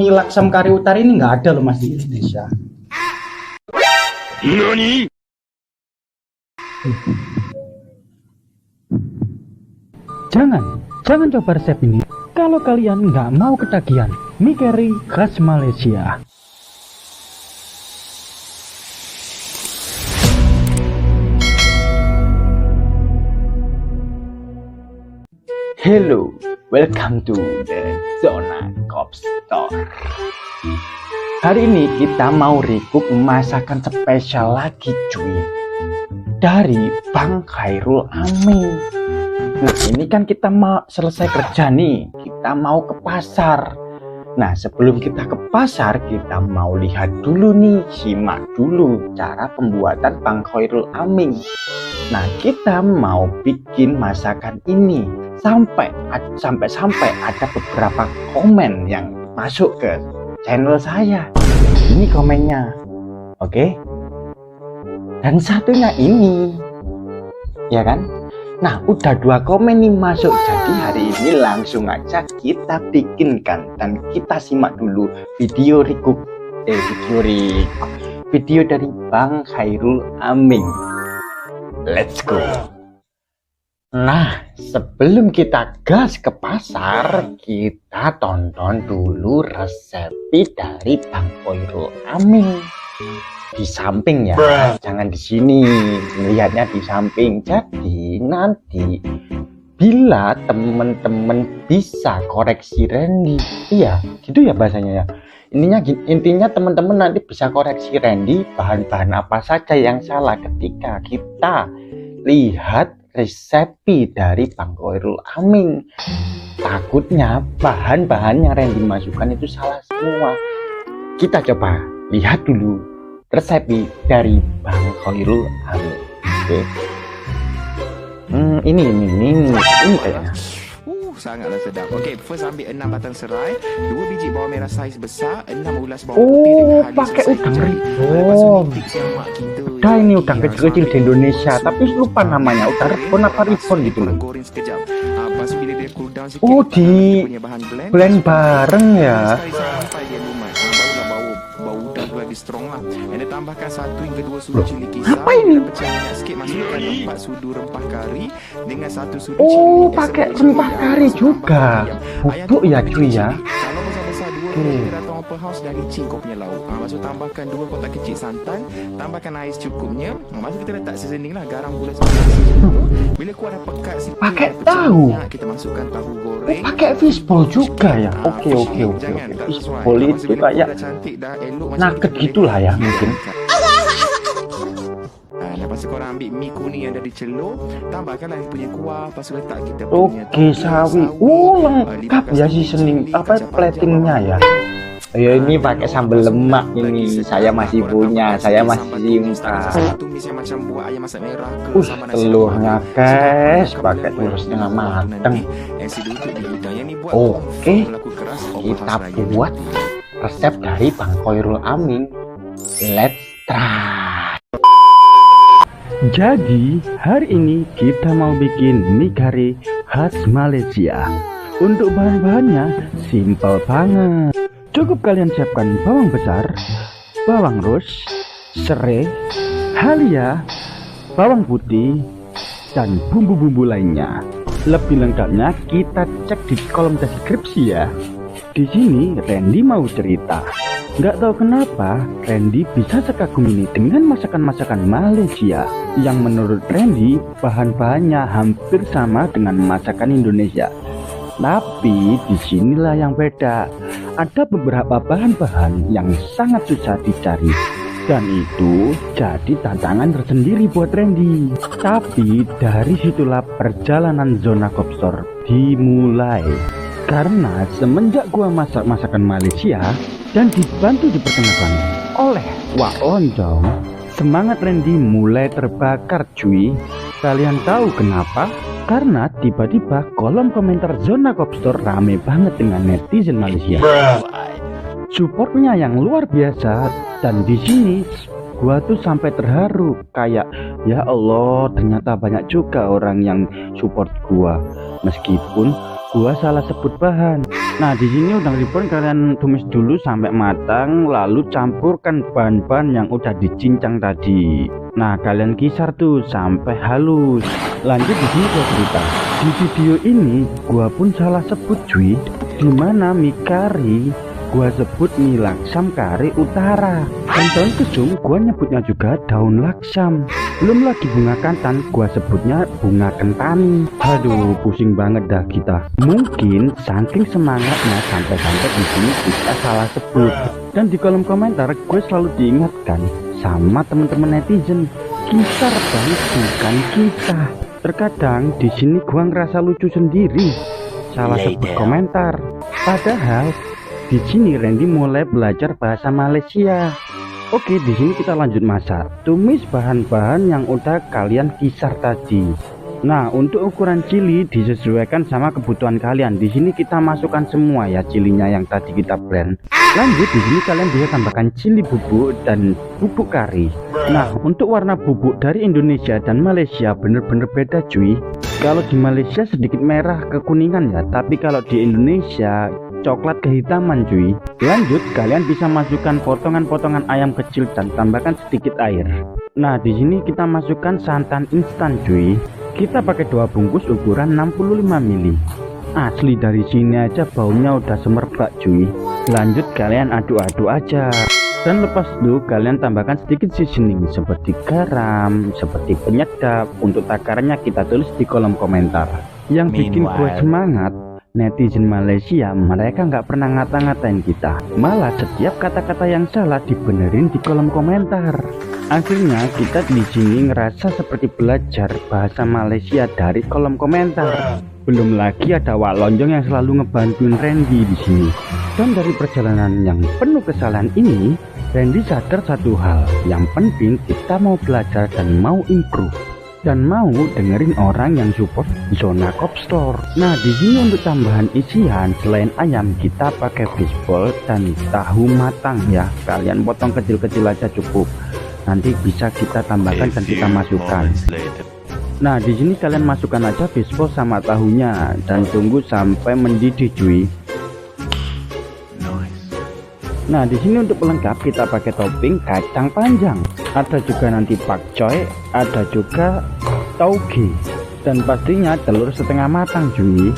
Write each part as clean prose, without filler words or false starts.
Laksam Kari Utara ini nggak ada loh Mas di Indonesia. Nani? Jangan coba resep ini kalau kalian nggak mau ketagihan. Mie kari khas Malaysia. Hello, welcome to the Zona Kopstor. Hari ini kita mau recook masakan spesial lagi cuy, dari Bang Khairul Amin. Nah ini kan kita mau selesai kerja nih, kita mau ke pasar. Nah sebelum kita ke pasar, kita mau lihat dulu nih, simak dulu cara pembuatan Bang Khairul Amin. Nah kita mau bikin masakan ini sampai ada beberapa komen yang masuk ke channel saya. Ini komennya, oke? Dan satunya ini, ya kan? Nah udah 2 komen nih masuk, jadi hari ini langsung aja kita bikinkan dan kita simak dulu video video dari Bang Khairul Amin. Let's go. Nah, sebelum kita gas ke pasar, kita tonton dulu resep dari Bang Khairul Amin. Di samping ya, jangan di sini, melihatnya di samping. Jadi nanti bila temen-temen bisa koreksi Randy, iya, gitu ya bahasanya ya. Intinya teman-teman nanti bisa koreksi Randy bahan-bahan apa saja yang salah ketika kita lihat resepi dari Bang Khairul Amin. Takutnya bahan-bahan yang Randy masukkan itu salah semua. Kita coba lihat dulu resepi dari Bang Khairul Amin. Oke. Ini kayaknya. Sangatlah sedap. Okey, first ambil 6 batang serai, 2 biji bawang merah saiz besar, 6 ulas bawang putih dengan halis pakai saiz udang jari. rebon. Ada ini udang kecil-kecil di Indonesia, tapi lupa namanya, udang rebon apa ribon gitu loh. Goreng sekejap. Lepas bila dia cool down sikit, Oh, di punya bahan blend bareng ya. Sekali sampai dia lumat. Barulah bau udang tu lagi strong lah. Dan dia tambahkan 1 hingga 2 sudu cili kisar. Apa ini? Pecah minyak sikit, masukkan 4 sudu rempah kari dengan 1 sudu Oh, cili. pakai rempah kari juga. Bubuk ya cuy ya. Kalau besar-besar 2 kira atau upper house dah licin kau punya lauk. Lepas tu tambahkan 2 kotak kecil santan, tambahkan air secukupnya. Lepas tu kita letak seasoning lah, garam, gula, bila kuah dah pekat sikit, Pakai tahu. kita masukkan tahu Oh, goreng. pakai fishball juga ya. Oke. Fishball itu kayak nugget gitulah ya mungkin. Lepas tu korang ambil mie kuning yang dah dicelur, tambahkanlah yang punya kuah, lepas tu letak kita punya Oke, sawi. Lengkap ya seasoning apa platingnya ya. Ya ini pakai sambal lemak ini, saya masih punya, saya masih simpan. tumis yang macam buah ayam masak merah ke sama nasi Telurnya goreng. guys, pakai telur setengah mateng. Oke, kita buat resep dari Bang Khairul Amin. Let's try. Jadi hari ini kita mau bikin mie kari khas Malaysia. Untuk bahan-bahannya simpel banget. Cukup kalian siapkan bawang besar, bawang ros, serai, halia, bawang putih, dan bumbu-bumbu lainnya. Lebih lengkapnya kita cek di kolom deskripsi ya. Di sini Randy mau cerita. Nggak tahu kenapa Randy bisa sekagum ini dengan masakan-masakan Malaysia yang menurut Randy bahan-bahannya hampir sama dengan masakan Indonesia. Tapi disinilah yang beda. Ada beberapa bahan-bahan yang sangat susah dicari, dan itu jadi tantangan tersendiri buat Randy. Tapi dari situlah perjalanan Zona Kopstor dimulai. Karena semenjak gua masak masakan Malaysia dan dibantu diperkenalkan oleh Wak Lonjong, semangat Randy mulai terbakar cuy. Kalian tahu kenapa? Karena tiba-tiba kolom komentar Zona Kopstor rame banget dengan netizen Malaysia. Supportnya yang luar biasa, dan di sini gua tuh sampai terharu kayak ya Allah, ternyata banyak juga orang yang support gua meskipun gua salah sebut bahan. Nah, di sini udang reborn kalian tumis dulu sampai matang, lalu campurkan bahan-bahan yang udah dicincang tadi. Nah, kalian kisar tuh sampai halus. Lanjut di sini gua cerita. Di video ini gua pun salah sebut cuy, dimana mie kari gua sebut mie laksam kari utara, dan daun kesum gua nyebutnya juga daun laksam. Belum lagi bunga kantan gua sebutnya bunga kentani. Aduh, pusing banget dah kita. Mungkin saking semangatnya sampai-sampai di sini kita salah sebut. Dan di kolom komentar gue selalu diingatkan sama teman-teman netizen, kisar bang, bukan kisah. Terkadang di sini gua ngerasa lucu sendiri salah sebut komentar. Padahal di sini Randy mulai belajar bahasa Malaysia. Oke, di sini kita lanjut masak. Tumis bahan-bahan yang udah kalian kisar tadi. Nah, untuk ukuran cili disesuaikan sama kebutuhan kalian. Di sini kita masukkan semua ya cilinya yang tadi kita blend. Lanjut di sini kalian bisa tambahkan cili bubuk dan bubuk kari. Nah, untuk warna bubuk dari Indonesia dan Malaysia bener-bener beda cuy. Kalau di Malaysia sedikit merah kekuningan ya, tapi kalau di Indonesia coklat kehitaman cuy. Lanjut kalian bisa masukkan potongan-potongan ayam kecil dan tambahkan sedikit air. Nah, di sini kita masukkan santan instan cuy. Kita pakai 2 bungkus ukuran 65 ml. Asli dari sini aja baunya udah semerbak cuy. Lanjut kalian aduk-aduk aja. Dan lepas itu kalian tambahkan sedikit seasoning seperti garam, seperti penyedap. Untuk takarannya kita tulis di kolom komentar. Yang bikin gue semangat, netizen Malaysia mereka nggak pernah ngata-ngatain kita, malah setiap kata-kata yang salah dibenerin di kolom komentar. Akhirnya kita di sini ngerasa seperti belajar bahasa Malaysia dari kolom komentar. Belum lagi ada Wak Lonjong yang selalu ngebantuin Randy di sini. Dan dari perjalanan yang penuh kesalahan ini, Randy sadar satu hal, yang penting kita mau belajar dan mau improve. Dan mau dengerin orang yang support Zona Cop Store. Nah, di sini untuk tambahan isian selain ayam kita pakai fishball dan tahu matang ya. Kalian potong kecil-kecil aja cukup. Nanti bisa kita tambahkan dan kita masukkan. Nah, di sini kalian masukkan aja fishball sama tahunya dan tunggu sampai mendidih cuy. Nah, di sini untuk pelengkap kita pakai topping kacang panjang. Ada juga nanti pakcoy, ada juga tauge, dan pastinya telur setengah matang cuy.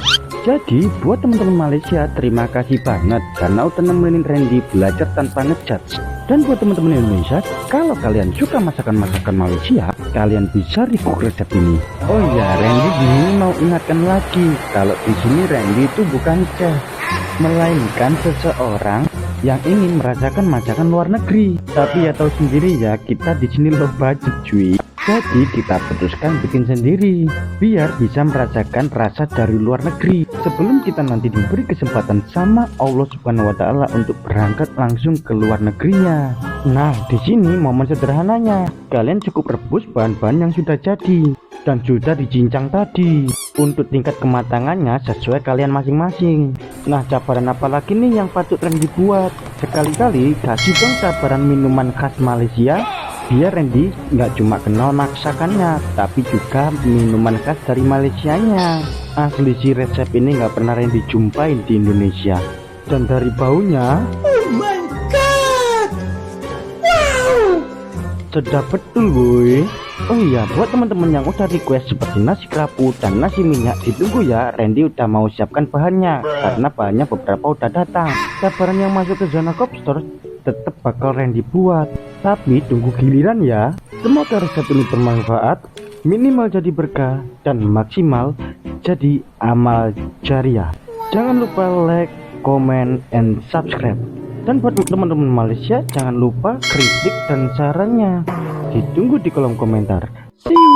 Jadi buat teman-teman Malaysia terima kasih banget karena udah nemenin Randy belajar tanpa ngejudge. Dan buat teman-teman Indonesia, kalau kalian suka masakan-masakan Malaysia, kalian bisa request resep ini. Oh ya, Randy di sini mau ingatkan lagi kalau di sini Randy itu bukan chef, melainkan seseorang yang ingin merasakan masakan luar negeri. Tapi ya tahu sendiri ya, kita di sini low budget cuy. Jadi kita putuskan bikin sendiri biar bisa merasakan rasa dari luar negeri sebelum kita nanti diberi kesempatan sama Allah Subhanahu wa taala untuk berangkat langsung ke luar negerinya. Nah, di sini momen sederhananya, kalian cukup rebus bahan-bahan yang sudah jadi dan sudah dicincang tadi. Untuk tingkat kematangannya sesuai kalian masing-masing. Nah, cabaran apa lagi nih yang patut Randy buat? Sekali-kali kasih dong cabaran minuman khas Malaysia biar Randy nggak cuma kenal masakannya, tapi juga minuman khas dari Malaysianya. Asli si resep ini nggak pernah Randy jumpain di Indonesia. Dan dari baunya, oh my god, wow, sedap betul boy. Oh iya, buat teman-teman yang udah request seperti nasi kerapu dan nasi minyak, ditunggu ya, Randy udah mau siapkan bahannya karena bahannya beberapa udah datang. Sabaran yang masuk ke Zona Cop Store tetap bakal Randy buat, tapi tunggu giliran ya. Semoga resep ini bermanfaat, minimal jadi berkah dan maksimal jadi amal jariah. Jangan lupa like, comment, and subscribe. Dan buat teman-teman Malaysia, jangan lupa kritik dan sarannya ditunggu di kolom komentar. See you.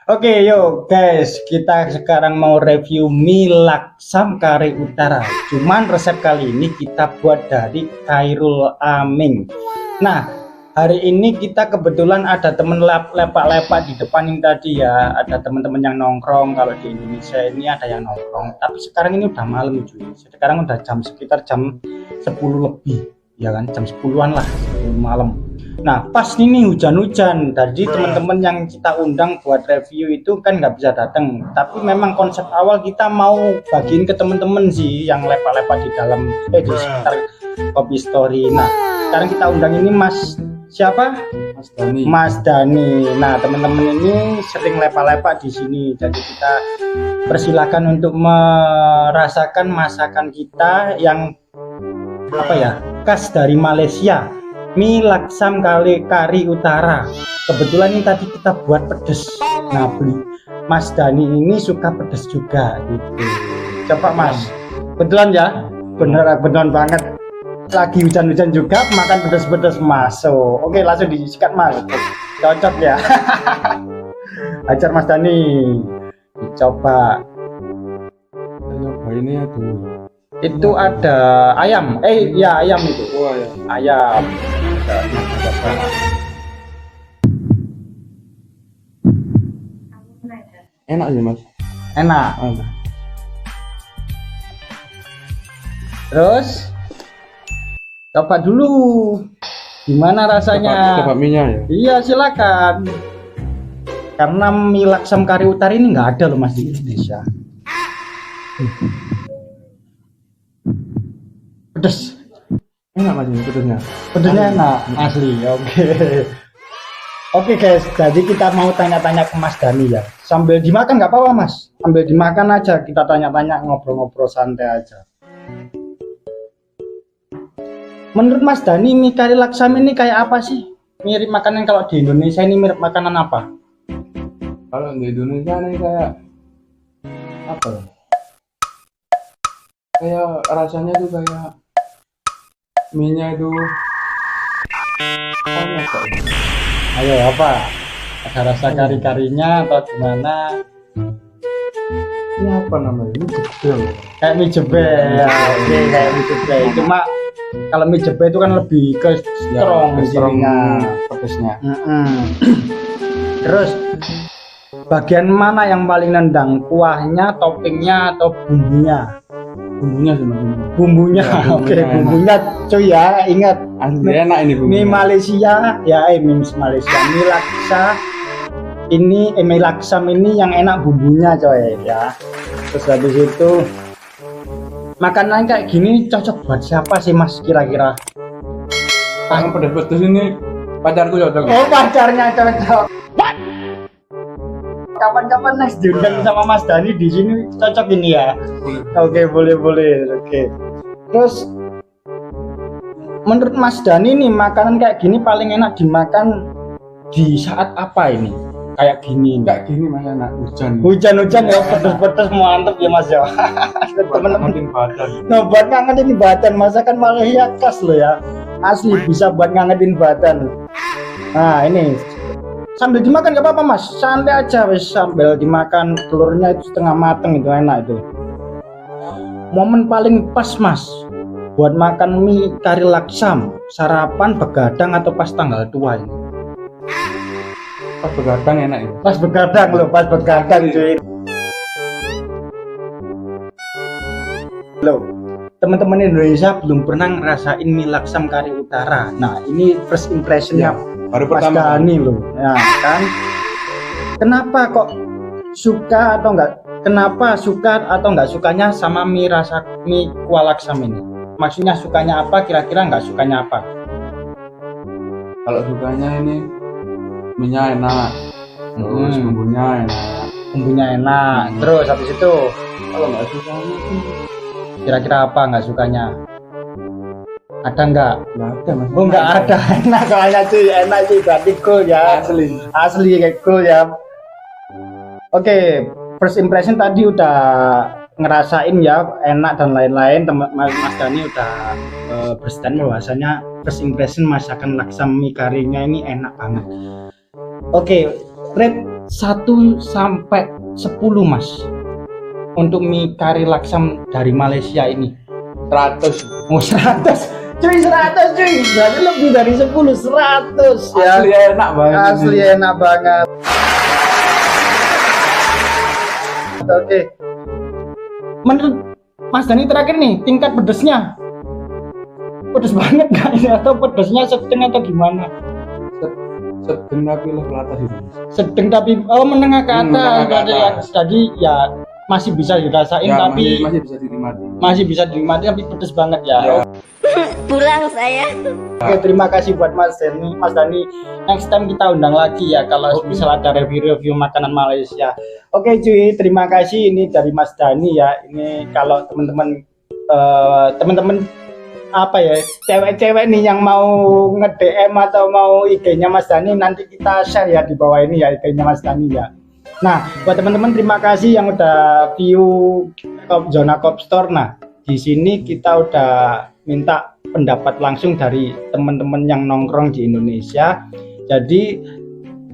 Oke, yuk guys, kita sekarang mau review mie laksam kari utara. Cuman resep kali ini kita buat dari Khairul Aming. Nah, hari ini kita kebetulan ada temen lepak-lepak di depan ini tadi ya. Ada teman-teman yang nongkrong. Kalau di Indonesia ini ada yang nongkrong. Tapi sekarang ini udah malam cuy. Sekarang udah sekitar jam 10 lebih, ya kan? Jam 10-an lah, 10 malam. Nah, pas ini hujan-hujan, jadi teman-teman yang kita undang buat review itu kan nggak bisa datang. Tapi memang konsep awal kita mau bagiin ke teman-teman sih yang lepak-lepak di dalam di sekitar Kopi Story. Nah, sekarang kita undang ini Mas siapa? Mas Dani. Mas Dani. Nah, teman-teman ini sering lepak-lepak di sini. Jadi kita persilakan untuk merasakan masakan kita yang apa ya? Khas dari Malaysia. Mie laksam kari utara. Kebetulan ini tadi kita buat pedes. Nah, Mas Dani ini suka pedes juga gitu. Coba Mas. Betulan ya? Beneran banget. Lagi hujan-hujan juga makan pedes-pedes masuk. Oke, langsung disikat Mas. Cocok ya. Ajar Mas Dani. Dicoba. Nyoba ini aduh. Itu ada ayam. Ya ayam itu. Wah ya. Ayam. Enak sih Mas. Enak. Enak. Terus coba dulu. Gimana rasanya? Coba mie-nya ya. Iya, silakan. Karena mie laksam kari utara ini nggak ada loh Mas di Indonesia. Pedes. Enak Mas ini pedasnya. Pedesnya enak, asli. Oke guys, jadi kita mau tanya-tanya ke Mas Dani ya. Sambil dimakan nggak apa-apa Mas. Sambil dimakan aja, kita tanya-tanya, ngobrol-ngobrol santai aja. Menurut Mas Dani, mie kari laksam ini kayak apa sih? Mirip makanan kalau di Indonesia ini mirip makanan apa? Kalau di Indonesia ini kayak apa ya? Kayak rasanya tuh kayak mie-nya itu apa kok? Ayo apa? Ada rasa kari-karinya atau gimana? Ini apa namanya? Ini jebel. Kayak mie jebel ya, oke kayak mie jebel. Cuma kalau mie jebel itu kan lebih ke strong jadinya. Pedasnya. Terus bagian mana yang paling nendang? Kuahnya, toppingnya, atau bumbunya? Bumbunya sih Mas. Bumbunya, Ya, oke bumbunya bumbunya cuy ya, ingat. Asli enak ini bumbunya. Mie Malaysia ya, mie Malaysia, mie laksa ini, mie laksam ini yang enak bumbunya coy ya. Terus habis itu makanan kayak gini cocok buat siapa sih Mas kira-kira? Yang pedas-pedas ini pacarku cocok. Oh, pacarnya cocok. Kapan-kapan next diundang sama Mas Dani di sini cocok ini ya. Oke, boleh. Oke. Terus menurut Mas Dani nih makanan kayak gini paling enak dimakan di saat apa ini? Kayak gini. Enggak gini Mas, enak hujan. Hujan-hujan ya, pedes-pedes mantep ya Mas ya. Teman-teman. Ngangetin badan. Nah, buat ngangetin badan, masakan Malaysia khas loh ya. Asli bisa buat ngangetin badan. Nah, ini sambil dimakan gak apa-apa Mas, santai aja wis, sambil dimakan telurnya itu setengah mateng itu enak itu. Momen paling pas Mas buat makan mie kari laksam, sarapan, begadang atau pas tanggal tua ini? Pas begadang enak ya. Pas begadang loh, pas begadang cuy. Loh, teman-teman Indonesia belum pernah ngerasain mie laksam kari utara. Nah, ini first impressionnya Baru Mas pertama. Dani loh, ya kan? Kenapa kok suka atau enggak? Kenapa suka atau enggak sukanya sama mie rasa mie kuah laksam ini? Maksudnya sukanya apa? Kira-kira enggak sukanya apa? Kalau sukanya ini mie-nya enak. Terus bumbunya enak. Bumbunya enak. Terus habis itu Kalau nggak sukanya sih kira-kira apa enggak sukanya? Ada enggak? nggak ada Mas. Oh, enggak ada. Enak soalnya cuy, enak sih, berarti cool ya. Asli kayak cool ya. Oke, first impression tadi udah ngerasain ya enak dan lain-lain. Mas Dani udah berstatement bahwasanya first impression masakan laksam mie karinya ini enak banget. Oke, rate 1 sampai 10 Mas untuk mie kari laksam dari Malaysia ini. 100. Oh, 100 cuy, 100 cuy, berarti lebih dari 10, 100 ya. Asli enak banget. Asli ini. enak banget. Oke, menurut Mas Dani terakhir nih, tingkat pedesnya pedes banget gak ini, atau pedesnya sedang atau gimana? sedang tapi level atas itu. Sedang tapi menengah ke atas. Menengah ke atas. Jadi ya masih bisa dirasain Ya, tapi masih bisa dinikmati. masih bisa dinikmati tapi pedes banget ya. Ya. Pulang saya. Oke, terima kasih buat Mas Dani. Mas Dani, next time kita undang lagi ya kalau misal ada review-review makanan Malaysia. Oke cuy, terima kasih ini dari Mas Dani ya. Ini kalau teman-teman apa ya, cewek-cewek nih yang mau nge-DM atau mau IG-nya Mas Dani, nanti kita share ya di bawah ini ya IG-nya Mas Dani ya. Nah, buat teman-teman terima kasih yang udah view Zona Cop Store. Nah, di sini kita udah minta pendapat langsung dari teman-teman yang nongkrong di Indonesia. Jadi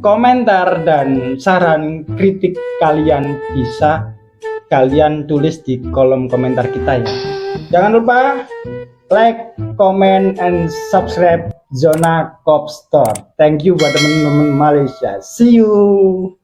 komentar dan saran kritik kalian bisa kalian tulis di kolom komentar kita ya. Jangan lupa like, comment, and subscribe Zona Cop Store. Thank you buat teman-teman Malaysia. See you.